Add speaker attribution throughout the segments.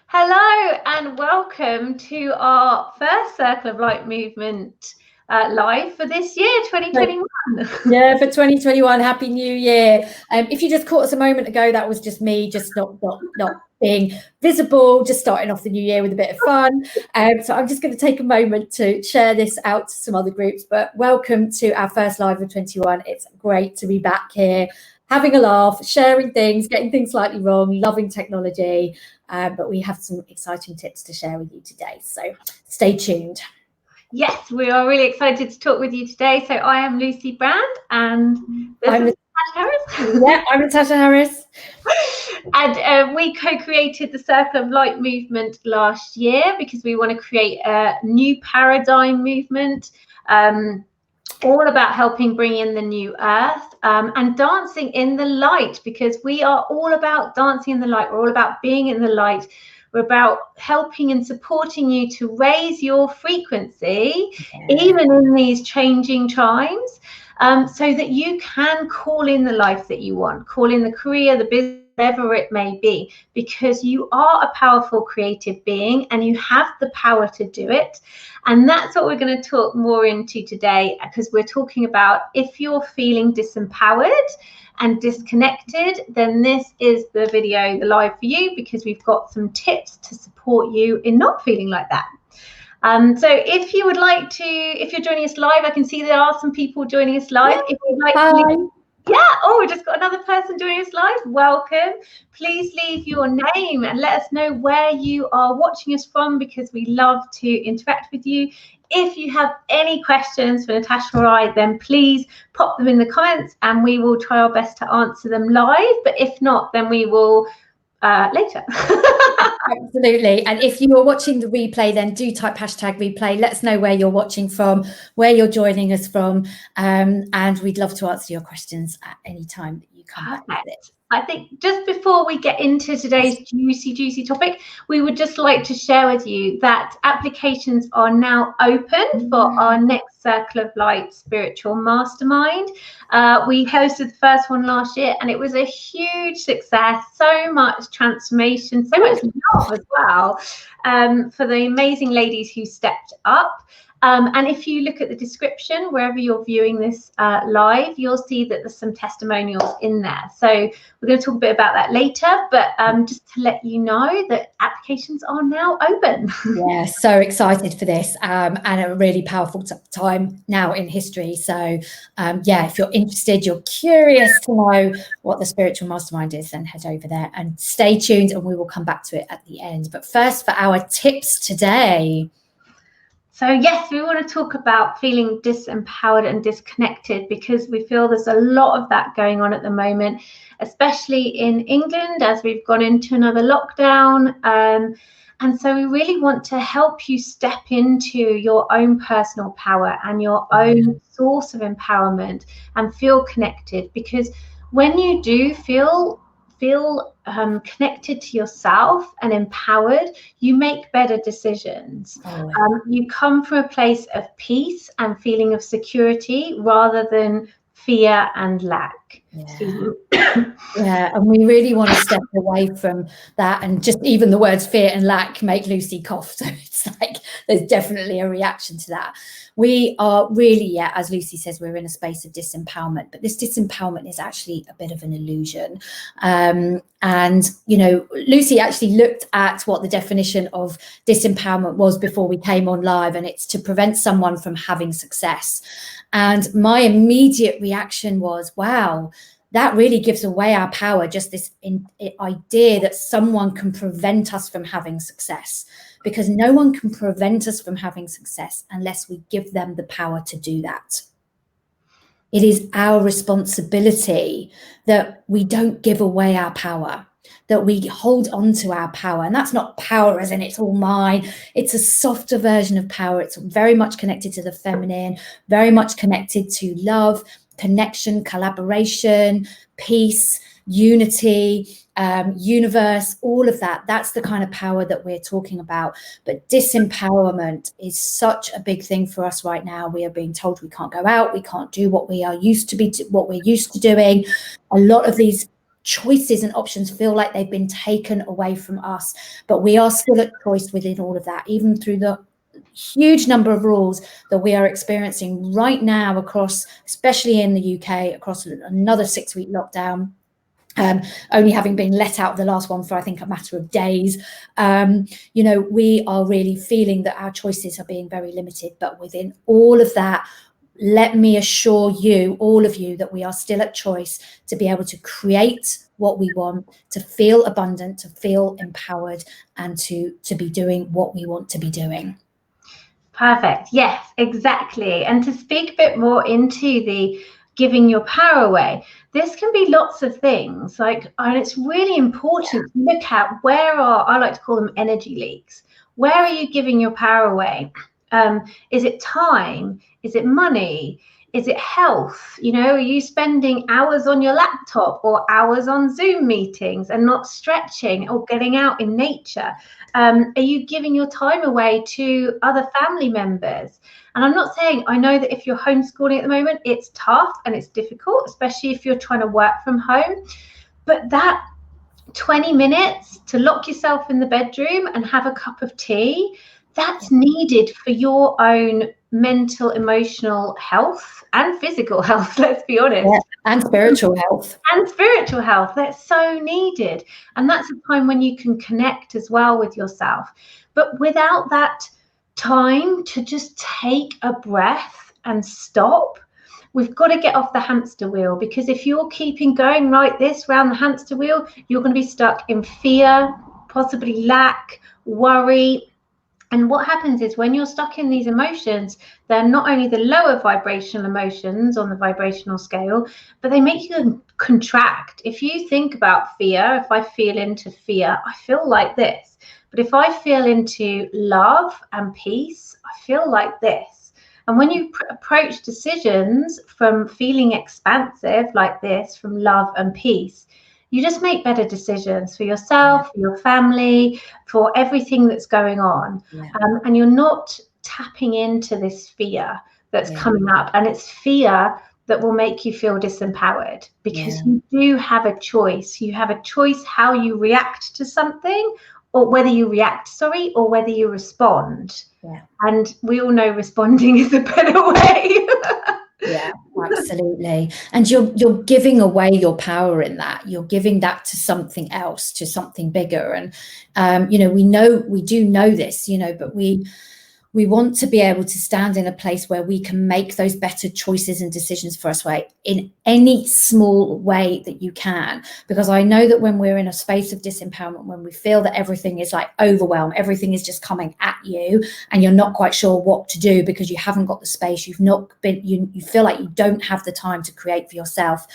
Speaker 1: Hello and welcome to our first Circle of Light movement live for this year, 2021.
Speaker 2: Yeah, for 2021, Happy New Year. If you just caught us a moment ago, that was just me, just not being visible, just starting off the new year with a bit of fun. So I'm just going to take a moment to share this out to some other groups. But welcome to our first live of 21. It's great to be back here, having a laugh, sharing things, getting things slightly wrong, loving technology. But we have some exciting tips to share with you today. So stay tuned.
Speaker 1: Yes, we are really excited to talk with you today. So I am Lucy Brand and
Speaker 2: I'm
Speaker 1: Natasha Harris.
Speaker 2: Yeah, I'm Natasha Harris.
Speaker 1: And we co-created the Circle of Light movement last year because we want to create a new paradigm movement, all about helping bring in the new earth and dancing in the light, because we are all about dancing in the light. We're all about being in the light. We're about helping and supporting you to raise your frequency, even in these changing times, so that you can call in the life that you want, call in the career, the business, whatever it may be, because you are a powerful creative being and you have the power to do it. And that's what we're going to talk more into today, because we're talking about if you're feeling disempowered and disconnected, then this is the video, the live for you, because we've got some tips to support you in not feeling like that. So if you would like to, if you're joining us live, I can see there are some people joining us live. If you'd like to leave, we just got another person joining us live. Welcome. Please leave your name and let us know where you are watching us from, because we love to interact with you. If you have any questions for Natasha or I, then please pop them in the comments and we will try our best to answer them live. But if not, then we will later.
Speaker 2: Absolutely. And if you are watching the replay, then do type #replay. Let us know where you're watching from, where you're joining us from, and we'd love to answer your questions at any time that you come back with it.
Speaker 1: I think just before we get into today's juicy topic, we would just like to share with you that applications are now open for our next Circle of Light Spiritual Mastermind. We hosted the first one last year and it was a huge success, so much transformation, so much love as well, for the amazing ladies who stepped up. And if you look at the description, wherever you're viewing this live, you'll see that there's some testimonials in there. So we're going to talk a bit about that later, but just to let you know that applications are now open.
Speaker 2: Yeah, so excited for this, and a really powerful time now in history. So yeah, if you're interested, you're curious to know what the Spiritual Mastermind is, then head over there and stay tuned and we will come back to it at the end. But first, for our tips today.
Speaker 1: So yes, we want to talk about feeling disempowered and disconnected, because we feel there's a lot of that going on at the moment, especially in England as we've gone into another lockdown. And so we really want to help you step into your own personal power and your own source of empowerment and feel connected, because when you do feel connected to yourself and empowered, you make better decisions. You come from a place of peace and feeling of security rather than fear and lack.
Speaker 2: Yeah, and we really want to step away from that, and just even the words fear and lack make Lucy cough, so it's like there's definitely a reaction to that. We are really, as Lucy says, we're in a space of disempowerment, but this disempowerment is actually a bit of an illusion. And you know, Lucy actually looked at what the definition of disempowerment was before we came on live, and it's to prevent someone from having success. And my immediate reaction was, wow, that really gives away our power, just this idea that someone can prevent us from having success, because no one can prevent us from having success unless we give them the power to do that. It is our responsibility that we don't give away our power, that we hold on to our power. And that's not power as in it's all mine. It's a softer version of power. It's very much connected to the feminine, very much connected to love, connection, collaboration, peace, unity, universe, all of that. That's the kind of power that we're talking about. But disempowerment is such a big thing for us right now. We are being told we can't go out, we can't do what we are used to doing. A lot of these choices and options feel like they've been taken away from us, but we are still at choice within all of that, even through the huge number of rules that we are experiencing right now across, especially in the UK, across another 6-week lockdown. Only having been let out of the last one for, I think, a matter of days. We are really feeling that our choices are being very limited. But within all of that, let me assure you, all of you, that we are still at choice to be able to create what we want, to feel abundant, to feel empowered, and to be doing what we want to be doing.
Speaker 1: Perfect. Yes, exactly. And to speak a bit more into the giving your power away, this can be lots of things, and it's really important to look at I like to call them energy leaks. Where are you giving your power away? Is it time? Is it money? Is it health? Are you spending hours on your laptop or hours on Zoom meetings and not stretching or getting out in nature? Are you giving your time away to other family members? And I'm not saying, I know that if you're homeschooling at the moment, it's tough and it's difficult, especially if you're trying to work from home. But that 20 minutes to lock yourself in the bedroom and have a cup of tea, that's needed for your own mental, emotional health and physical health, let's be honest.
Speaker 2: Yeah, and spiritual health.
Speaker 1: And spiritual health, that's so needed. And that's a time when you can connect as well with yourself. But without that time to just take a breath and stop, we've got to get off the hamster wheel, because if you're keeping going like this around the hamster wheel, you're going to be stuck in fear, possibly lack, worry. And what happens is when you're stuck in these emotions, they're not only the lower vibrational emotions on the vibrational scale, but they make you contract. If you think about fear, if I feel into fear, I feel like this. But if I feel into love and peace, I feel like this. And when you approach decisions from feeling expansive like this, from love and peace, you just make better decisions for yourself, for your family, for everything that's going on. And you're not tapping into this fear that's coming up. And it's fear that will make you feel disempowered, because you do have a choice. You have a choice how you react to something, or whether you react, or whether you respond. And we all know responding is a better way.
Speaker 2: Yeah, absolutely. And you're giving away your power in that. You're giving that to something else, to something bigger. And we do know this, but we want to be able to stand in a place where we can make those better choices and decisions for us, right, in any small way that you can. Because I know that when we're in a space of disempowerment, when we feel that everything is like overwhelmed, everything is just coming at you, and you're not quite sure what to do because you haven't got the space, you feel like you don't have the time to create for yourself,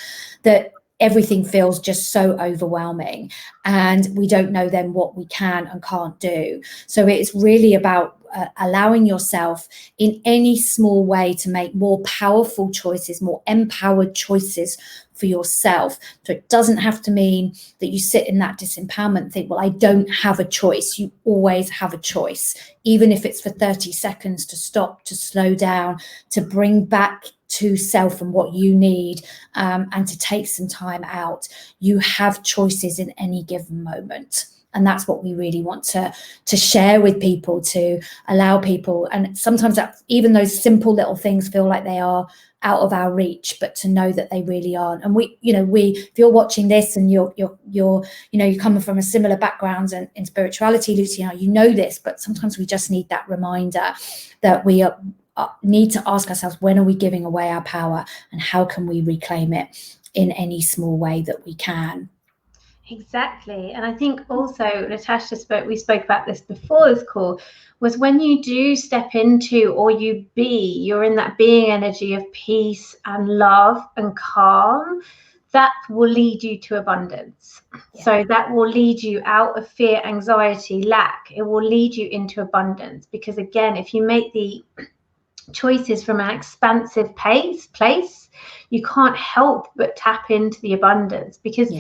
Speaker 2: that everything feels just so overwhelming, and we don't know then what we can and can't do. So it's really about allowing yourself in any small way to make more powerful choices, more empowered choices for yourself. So it doesn't have to mean that you sit in that disempowerment and think, well, I don't have a choice. You always have a choice, even if it's for 30 seconds to stop, to slow down, to bring back to self and what you need, and to take some time out. You have choices in any given moment. And that's what we really want to share with people, to allow people. And sometimes that, even those simple little things feel like they are out of our reach, but to know that they really aren't. And if you're watching this and you're coming from a similar background in spirituality, Lucy, you know this, but sometimes we just need that reminder that we need to ask ourselves, when are we giving away our power, and how can we reclaim it in any small way that we can?
Speaker 1: Exactly. And I think also, Natasha we spoke about this before this call, was when you do step into, or you're in that being energy of peace and love and calm, that will lead you to abundance. So that will lead you out of fear, anxiety, lack. It will lead you into abundance, because again, if you make the choices from an expansive place, you can't help but tap into the abundance, because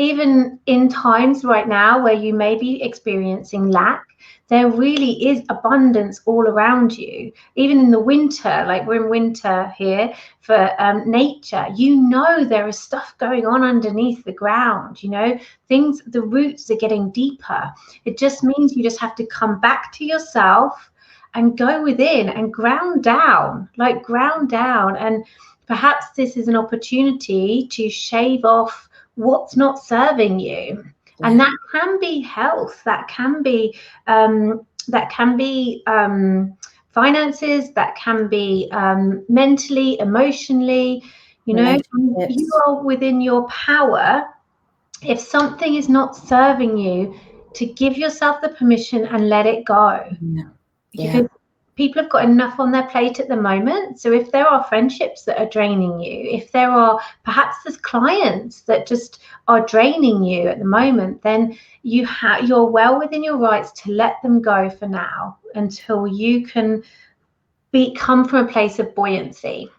Speaker 1: even in times right now where you may be experiencing lack, there really is abundance all around you. Even in the winter, like we're in winter here for nature, you know, there is stuff going on underneath the ground, you know, things, the roots are getting deeper. It just means you just have to come back to yourself and go within and ground down. And perhaps this is an opportunity to shave off what's not serving you. And that can be health, that can be finances, that can be mentally, emotionally, you know. You are within your power. If something is not serving you, to give yourself the permission and let it go. Because people have got enough on their plate at the moment. So if there are friendships that are draining you, if there are perhaps there's clients that just are draining you at the moment, then you're well within your rights to let them go for now until you can come from a place of buoyancy.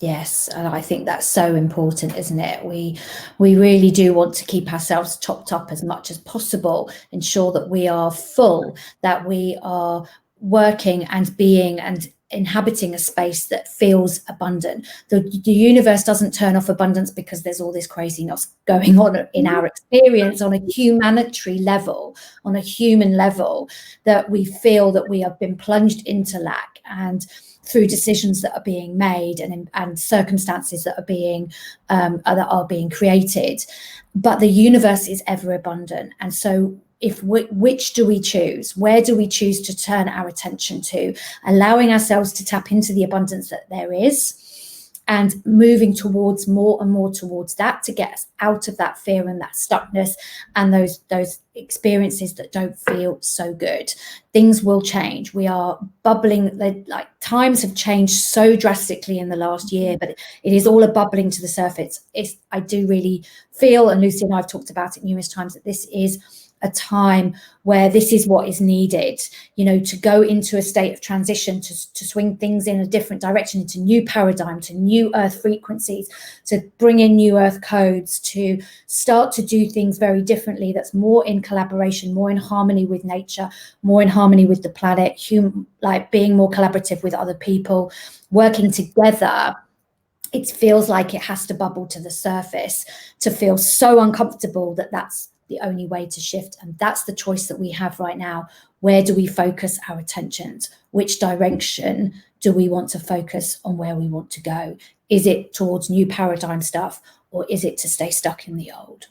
Speaker 2: Yes, and I think that's so important, isn't it? We really do want to keep ourselves topped up as much as possible, ensure that we are full, that we are working and being and inhabiting a space that feels abundant. The universe doesn't turn off abundance because there's all this craziness going on in our experience on a humanitarian level, on a human level, that we feel that we have been plunged into lack, and through decisions that are being made and circumstances that are being created. But the universe is ever abundant, and so which do we choose? Where do we choose to turn our attention to? Allowing ourselves to tap into the abundance that there is, and moving towards more and more towards that, to get us out of that fear and that stuckness and those experiences that don't feel so good. Things will change. We are bubbling, like times have changed so drastically in the last year, but it is all a bubbling to the surface. I do really feel, and Lucy and I have talked about it numerous times, that this is a time where this is what is needed, you know, to go into a state of transition, to swing things in a different direction, into new paradigm, to new earth frequencies, to bring in new earth codes, to start to do things very differently, that's more in collaboration, more in harmony with nature, more in harmony with the planet, like being more collaborative with other people, working together. It feels like it has to bubble to the surface to feel so uncomfortable that that's the only way to shift. And that's the choice that we have right now. Where do we focus our attentions? Which direction do we want to focus on, where we want to go? Is it towards new paradigm stuff, or is it to stay stuck in the old?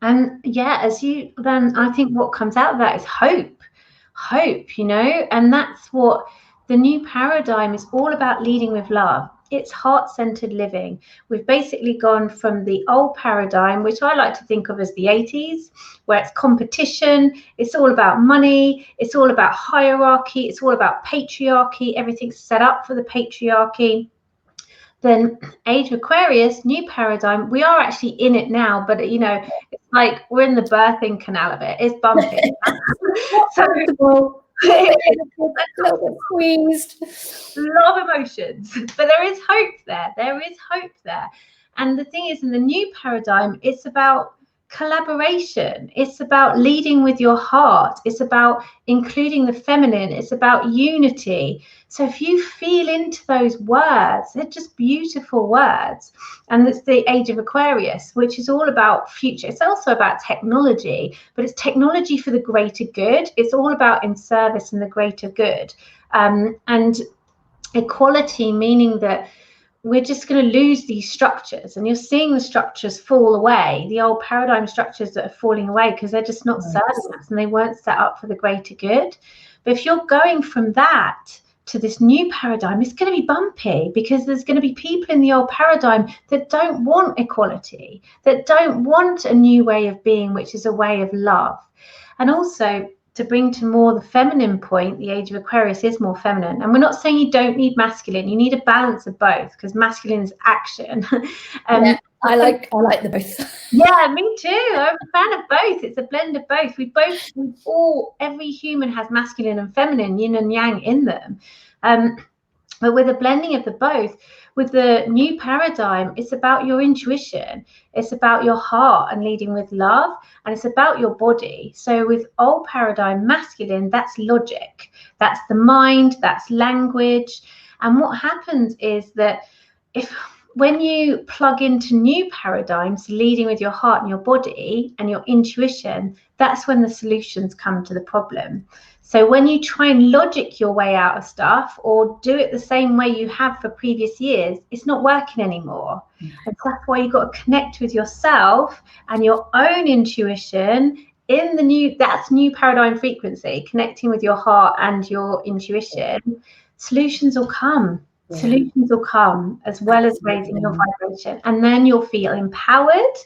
Speaker 1: And then I think what comes out of that is hope, you know, and that's what the new paradigm is all about, leading with love. It's heart-centered living. We've basically gone from the old paradigm, which I like to think of as the 80s, where it's competition, it's all about money, it's all about hierarchy, it's all about patriarchy, everything's set up for the patriarchy. Then Age of Aquarius, new paradigm, we are actually in it now, but you know, it's like we're in the birthing canal of it. It's bumpy. So a little bit squeezed, a lot of emotions, but there is hope there. And the thing is, in the new paradigm, it's about collaboration, it's about leading with your heart, it's about including the feminine, it's about unity. So if you feel into those words, they're just beautiful words. And it's the Age of Aquarius, which is all about future. It's also about technology, but it's technology for the greater good. It's all about in service and the greater good. And equality, meaning that we're just going to lose these structures, and you're seeing the structures fall away, the old paradigm structures that are falling away because they're just not serving us and they weren't set up for the greater good. But if you're going from that to this new paradigm, it's going to be bumpy, because there's going to be people in the old paradigm that don't want equality, that don't want a new way of being, which is a way of love. And also, to bring to more the feminine point, the Age of Aquarius is more feminine. And we're not saying you don't need masculine. You need a balance of both, because masculine is action.
Speaker 2: Yeah, I like the both.
Speaker 1: Yeah, me too. I'm a fan of both. It's a blend of both. Every human has masculine and feminine, yin and yang in them. But with a blending of the both, with the new paradigm, it's about your intuition, it's about your heart and leading with love, and it's about your body. So with old paradigm, masculine, that's logic, that's the mind, that's language. And what happens is that when you plug into new paradigms, leading with your heart and your body and your intuition, that's when the solutions come to the problem. So when you try and logic your way out of stuff or do it the same way you have for previous years, it's not working anymore. And that's why you've got to connect with yourself and your own intuition in the new paradigm frequency, connecting with your heart and your intuition. Solutions will come. Yeah. Solutions will come, as well as raising your vibration, and then you'll feel empowered,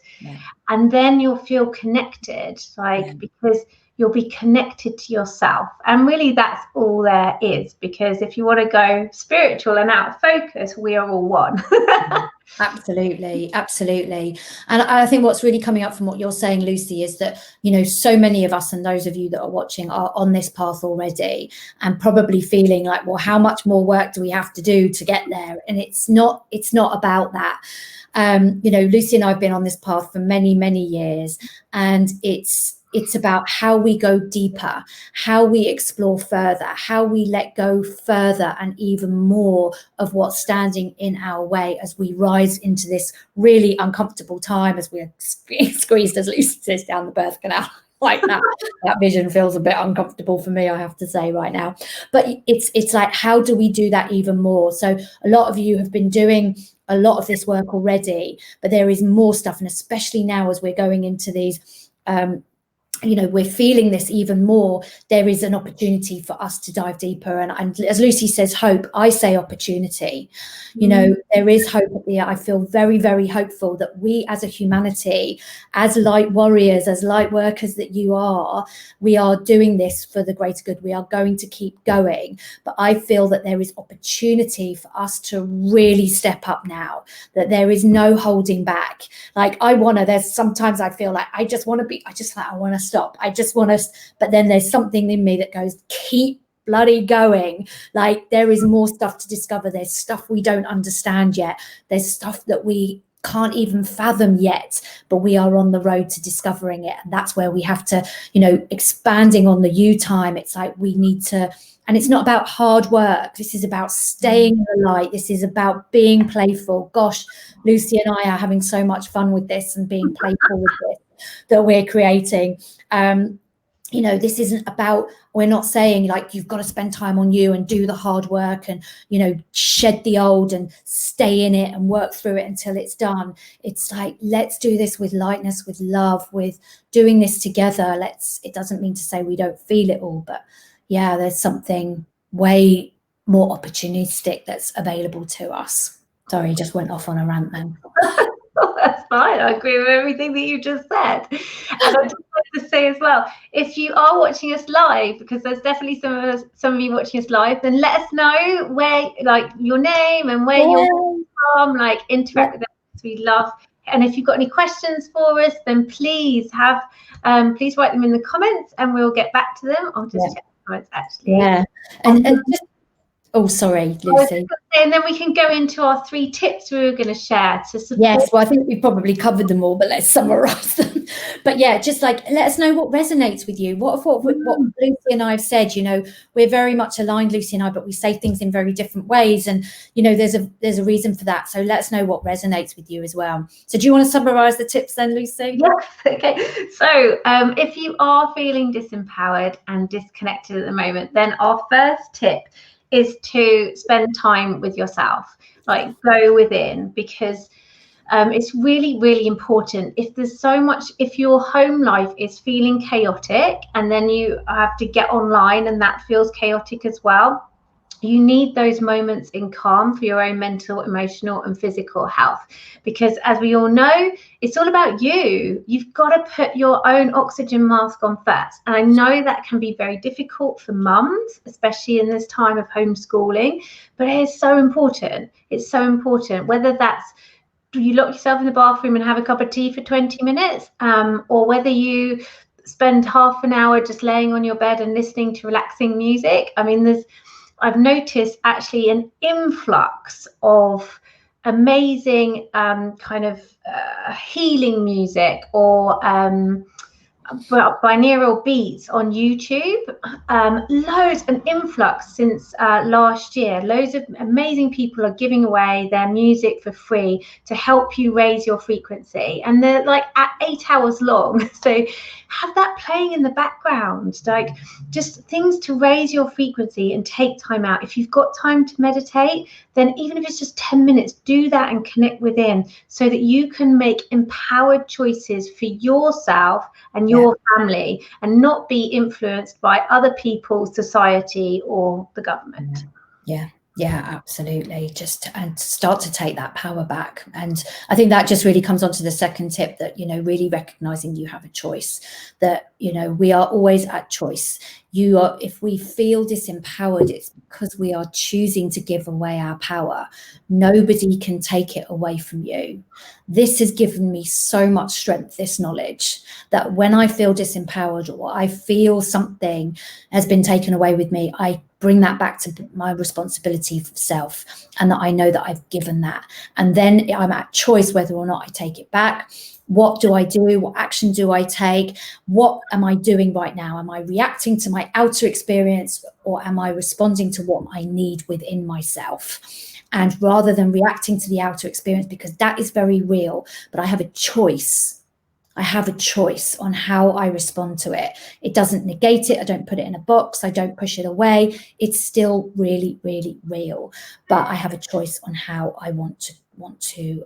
Speaker 1: and then you'll feel connected, because you'll be connected to yourself. And really that's all there is, because if you want to go spiritual and out of focus, we are all one.
Speaker 2: Absolutely. And I think what's really coming up from what you're saying, Lucy, is that, so many of us, and those of you that are watching, are on this path already and probably feeling like, well, how much more work do we have to do to get there? And it's not about that. Lucy and I have been on this path for many, many years, and it's about how we go deeper, how we explore further, how we let go further and even more of what's standing in our way as we rise into this really uncomfortable time, as we're squeezed, as Lucy says, down the birth canal. Like that vision feels a bit uncomfortable for me, I have to say, right now. But it's like, how do we do that even more? So a lot of you have been doing a lot of this work already, but there is more stuff, and especially now as we're going into these we're feeling this even more, there is an opportunity for us to dive deeper. And as Lucy says, hope, I say opportunity. There is hope at the end. I feel very, very hopeful that we as a humanity, as light warriors, as light workers that you are, we are doing this for the greater good. We are going to keep going. But I feel that there is opportunity for us to really step up now, that there is no holding back. Like there's sometimes I feel like I want to stop. But then there's something in me that goes, keep bloody going. Like, there is more stuff to discover. There's stuff we don't understand yet. There's stuff that we can't even fathom yet, but we are on the road to discovering it. And that's where we have to, expanding on the you time. It's like we need to, and it's not about hard work. This is about staying in the light. This is about being playful. Gosh, Lucy and I are having so much fun with this and being playful with this that we're creating. This isn't about, we're not saying like you've got to spend time on you and do the hard work and, shed the old and stay in it and work through it until it's done. It's like, let's do this with lightness, with love, with doing this together. It doesn't mean to say we don't feel it all, but yeah, there's something way more opportunistic that's available to us. Sorry, just went off on a rant then.
Speaker 1: That's fine. I agree with everything that you just said. And I just wanted to say as well, if you are watching us live, because there's definitely some of you watching us live, then let us know where, like, your name and where you're from, like, interact with us. We love. And if you've got any questions for us, then please please write them in the comments and we'll get back to them. I'll just check the comments actually.
Speaker 2: Yeah. And just, oh, sorry, Lucy.
Speaker 1: And then we can go into our 3 tips we were going to share to support.
Speaker 2: Yes, well, I think we've probably covered them all, but let's summarize them. But yeah, just like, let us know what resonates with you. What Lucy and I have said, we're very much aligned, Lucy and I, but we say things in very different ways. And, there's a reason for that. So let us know what resonates with you as well. So do you want to summarize the tips then, Lucy?
Speaker 1: Yes. Okay. So if you are feeling disempowered and disconnected at the moment, then our first tip is to spend time with yourself, like go within, because it's really, really important. If your home life is feeling chaotic and then you have to get online and that feels chaotic as well, you need those moments in calm for your own mental, emotional and physical health, because as we all know, it's all about you. You've got to put your own oxygen mask on first. And I know that can be very difficult for mums, especially in this time of homeschooling, but it is so important. It's so important, whether that's you lock yourself in the bathroom and have a cup of tea for 20 minutes, or whether you spend half an hour just laying on your bed and listening to relaxing music. I mean, I've noticed actually an influx of amazing kind of healing music or binaural beats on YouTube. Loads, an influx since last year. Loads of amazing people are giving away their music for free to help you raise your frequency, and they're like at 8 hours long. So have that playing in the background, like just things to raise your frequency and take time out. If you've got time to meditate, then even if it's just 10 minutes, do that and connect within so that you can make empowered choices for yourself and your family, and not be influenced by other people, society, or the government.
Speaker 2: Yeah, absolutely. And start to take that power back. And I think that just really comes on to the second tip, that, really recognizing you have a choice, that, we are always at choice. If we feel disempowered, it's because we are choosing to give away our power. Nobody can take it away from you. This has given me so much strength, this knowledge, that when I feel disempowered or I feel something has been taken away with me, I bring that back to my responsibility for self, and that I know that I've given that. And then I'm at choice whether or not I take it back. What do I do? What action do I take? What am I doing right now? Am I reacting to my outer experience, or am I responding to what I need within myself? And rather than reacting to the outer experience, because that is very real, but I have a choice. I have a choice on how I respond to it. It doesn't negate it. I don't put it in a box. I don't push it away. It's still really, really real. But I have a choice on how I want to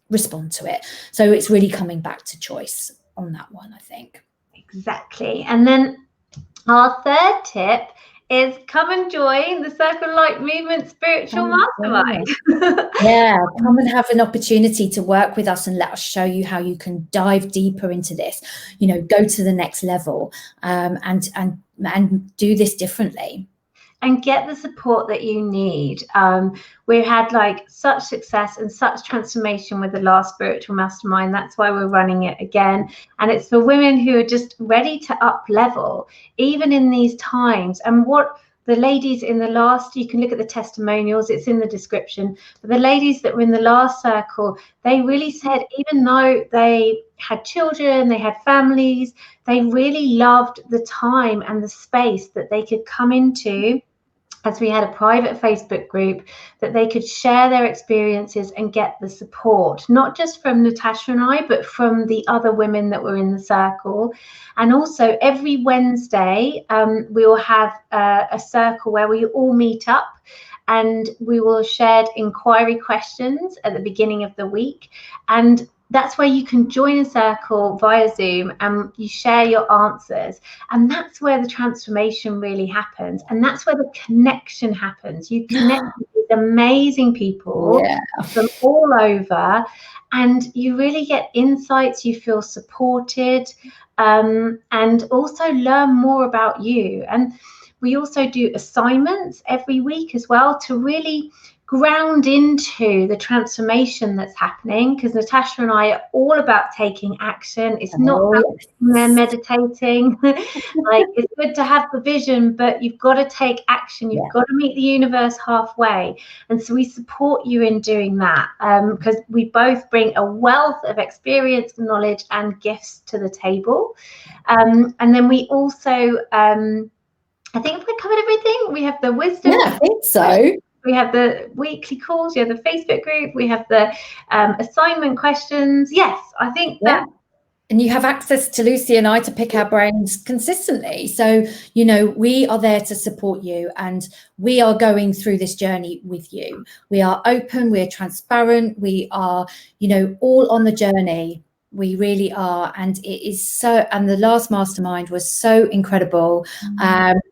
Speaker 2: respond to it. So it's really coming back to choice on that one, I think.
Speaker 1: Exactly. And then our third tip is come and join the Circle Light Movement Spiritual Mastermind.
Speaker 2: Yeah, come and have an opportunity to work with us and let us show you how you can dive deeper into this, go to the next level, and do this differently.
Speaker 1: And get the support that you need. We've had such success and such transformation with the last Spiritual Mastermind. That's why we're running it again. And it's for women who are just ready to up level, even in these times. And what the ladies in the last, you can look at the testimonials, it's in the description. But the ladies that were in the last circle, they really said, even though they had children, they had families, they really loved the time and the space that they could come into, as we had a private Facebook group, that they could share their experiences and get the support, not just from Natasha and I, but from the other women that were in the circle. And also every Wednesday, we will have a circle where we all meet up, and we will share inquiry questions at the beginning of the week. And that's where you can join a circle via Zoom and you share your answers. And that's where the transformation really happens. And that's where the connection happens. You connect with amazing people from all over, and you really get insights, you feel supported, and also learn more about you. And we also do assignments every week as well to really ground into the transformation that's happening, because Natasha and I are all about taking action. It's not about meditating. It's good to have the vision, but you've got to take action. You've got to meet the universe halfway. And so we support you in doing that, because we both bring a wealth of experience, knowledge, and gifts to the table. And then we also, I think if we covered everything, we have the wisdom.
Speaker 2: Yeah, I think so.
Speaker 1: We have the weekly calls, we have the Facebook group, we have the assignment questions. Yes, I think that.
Speaker 2: And you have access to Lucy and I to pick our brains consistently. So, we are there to support you, and we are going through this journey with you. We are open, we're transparent, we are, all on the journey. We really are. And it is so, and the last mastermind was so incredible.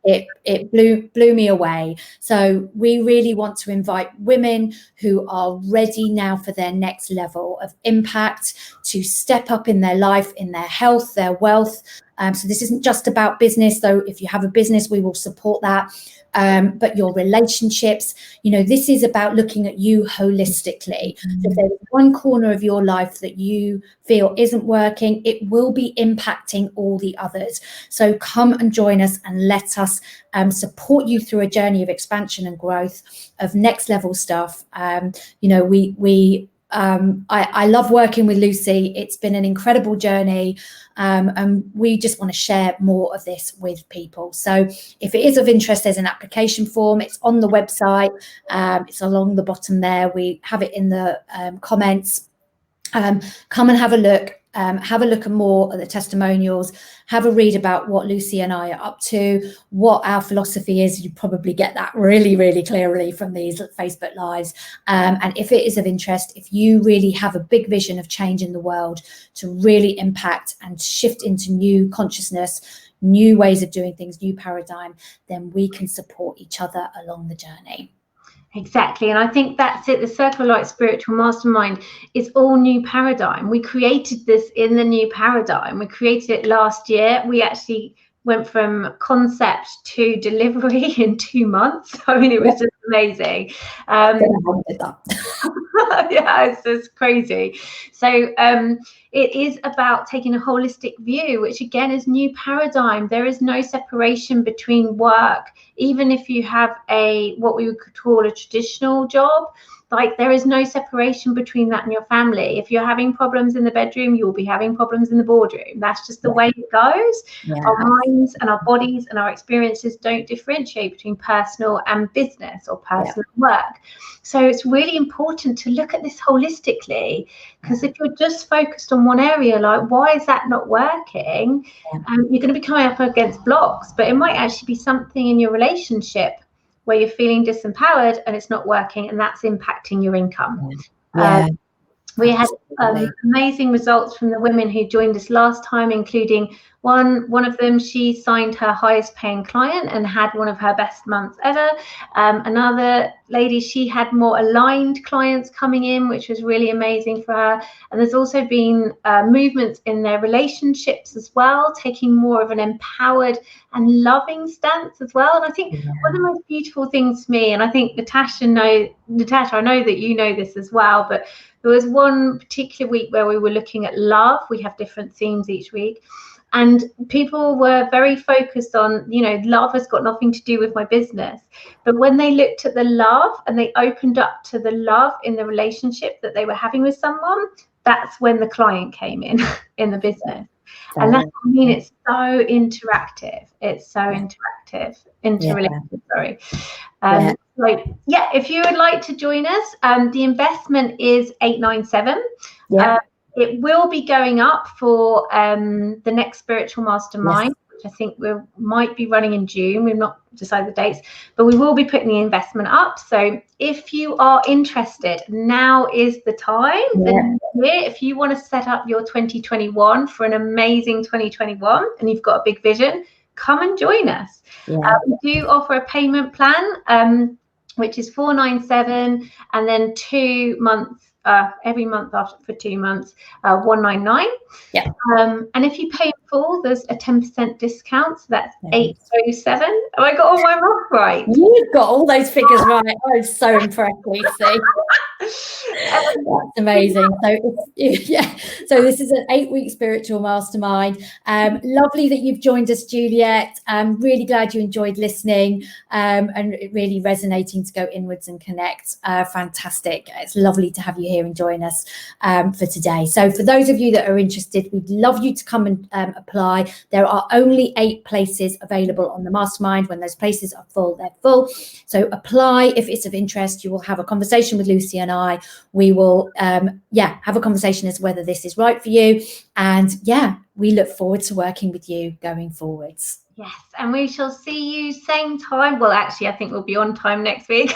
Speaker 2: It blew me away. So we really want to invite women who are ready now for their next level of impact, to step up in their life, in their health, their wealth, So this isn't just about business, though. If you have a business, we will support that. But your relationships, this is about looking at you holistically. So if there's one corner of your life that you feel isn't working, it will be impacting all the others. So come and join us and let us support you through a journey of expansion and growth, of next level stuff. I love working with Lucy. It's been an incredible journey, and we just want to share more of this with people. So if it is of interest, there's an application form. It's on the website. It's along the bottom there. We have it in the comments. Come and have a look. Have a look at more at the testimonials. Have a read about what Lucy and I are up to, what our philosophy is. You probably get that really, really clearly from these Facebook Lives. And if it is of interest, if you really have a big vision of change in the world to really impact and shift into new consciousness, new ways of doing things, new paradigm, then we can support each other along the journey.
Speaker 1: Exactly. And I think that's it. The Circle of Light Spiritual Mastermind is all new paradigm. We created this in the new paradigm. We created it last year. We actually went from concept to delivery in 2 months. I mean, it was just amazing. Yeah, it's just crazy. So it is about taking a holistic view, which again is new paradigm. There is no separation between work, even if you have what we would call a traditional job. Like, there is no separation between that and your family. If you're having problems in the bedroom, you'll be having problems in the boardroom. That's just the way it goes. Yeah. Our minds and our bodies and our experiences don't differentiate between personal and business or personal work. So it's really important to look at this holistically, because if you're just focused on one area, like, why is that not working? You're going to be coming up against blocks, but it might actually be something in your relationship where you're feeling disempowered and it's not working, and that's impacting your income. We had amazing results from the women who joined us last time, including one of them. She signed her highest paying client and had one of her best months ever. Another lady, she had more aligned clients coming in, which was really amazing for her. And there's also been movements in their relationships as well, taking more of an empowered and loving stance as well. And I think one of the most beautiful things to me, and I think Natasha, I know that you know this as well, but there was one particular week where we were looking at love. We have different themes each week. And people were very focused on, love has got nothing to do with my business. But when they looked at the love and they opened up to the love in the relationship that they were having with someone, that's when the client came in the business. And that's what I mean. It's so interactive. It's so interrelated, sorry. So if you would like to join us, the investment is $897. It will be going up for the next Spiritual Mastermind, which I think we might be running in June. We've not decided the dates, but we will be putting the investment up. So if you are interested, now is the time. If you want to set up your 2021 for an amazing 2021 and you've got a big vision, come and join us. We do offer a payment plan, which is $497, and then 2 months. Every month after for 2 months, $199. And if you pay in full, there's a 10% discount. So that's $807. Have I got all my math right?
Speaker 2: You've got all those figures right. I'm so impressed, Lucy. That's amazing. So this is an 8-week Spiritual Mastermind. Lovely that you've joined us, Juliet. I'm really glad you enjoyed listening, and really resonating to go inwards and connect. Fantastic. It's lovely to have you here and join us for today. So for those of you that are interested, we'd love you to come and apply. There are only 8 places available on the Mastermind. When those places are full, they're full. So apply if it's of interest. You will have a conversation with Lucy and I. We will have a conversation as to whether this is right for you, and we look forward to working with you going forwards.
Speaker 1: Yes, and we shall see you same time. Well, actually, I think we'll be on time next week.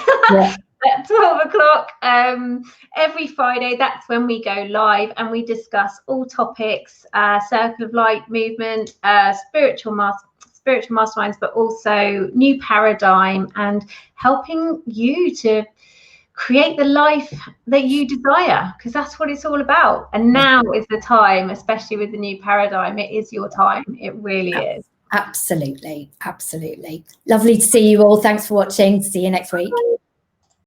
Speaker 1: At 12 o'clock every Friday. That's when we go live and we discuss all topics, Circle of Light movement, spiritual masterminds, but also new paradigm, and helping you to create the life that you desire, because that's what it's all about. And now is the time, especially with the new paradigm. It is your time. It really is.
Speaker 2: Absolutely. Absolutely. Lovely to see you all. Thanks for watching. See you next week.